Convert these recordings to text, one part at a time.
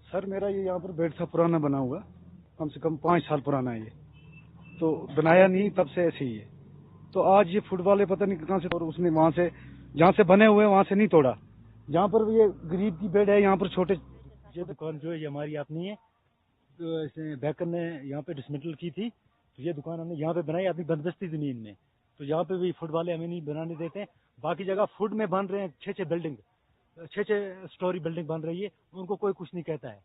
Sir मेरा ये यहाँ पर बेड था पुराना बना हुआ, कम से कम 5 साल पुराना है ये। तो बनाया नहीं तब से ऐसे ही है। तो आज ये फुट वाले पता नहीं कहाँ से, और उसने वहां से जहाँ से बने हुए वहां से नहीं तोड़ा। जहाँ पर ये गरीब की बेड है, यहाँ पर छोटे। ये दुकान जो है ये हमारी अपनी है। तो ऐसे बैकर ने यहाँ पे डिसमेंटल की थी, तो ये दुकान हमने यहाँ पे बनाई अपनी बंदोबस्ती जमीन में। तो यहाँ पे भी फुट वाले हमें नहीं बनाने देते हैं। बाकी जगह फुट में बन रहे हैं 6 स्टोरी बिल्डिंग बन रही है, उनको कोई कुछ नहीं कहता है।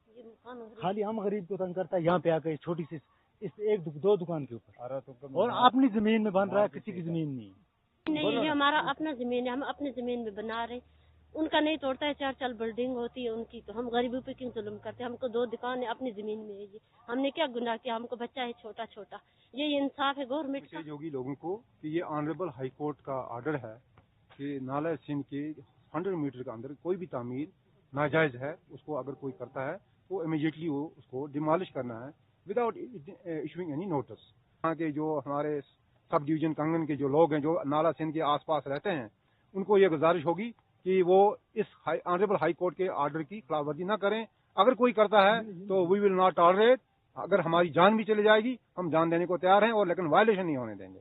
खाली हम गरीब को तंग करता है यहाँ पे आकर छोटी सी इस 1-2 दुकान के ऊपर, और अपनी जमीन में बन रहा है, किसी की जमीन नहीं। ये हमारा अपना जमीन है, हम अपनी जमीन में बना रहे। उनका नहीं तोड़ता है, 4 बिल्डिंग होती है उनकी, तो हम गरीबों पे क्यों जुल्म करते हैं? हमको 2 दुकान है अपनी जमीन में है। ये हमने क्या गुनाह किया? हमको बच्चा है छोटा छोटा, ये इंसाफ है गवर्नमेंट का। योगी लोगों को कि ये ऑनरेबल हाई कोर्ट का ऑर्डर है कि नाला सिंध के 100 मीटर के अंदर कोई भी तामीर नाजायज है, उसको अगर कोई करता है तो इमीडिएटली वो उसको डिमोलिश करना है विदाउट इशूइंग एनी नोटिस। यहाँ के जो हमारे सब डिवीजन कंगन के जो लोग हैं, जो नाला सिंध के आसपास रहते हैं, उनको ये गुजारिश होगी कि वो इस ऑनरेबल हाई कोर्ट के ऑर्डर की खिलाफवर्जी न करें। अगर कोई करता है तो वी विल नॉट टॉलरेट। अगर हमारी जान भी चली जाएगी, हम जान देने को तैयार हैं, और लेकिन वायलेशन नहीं होने देंगे।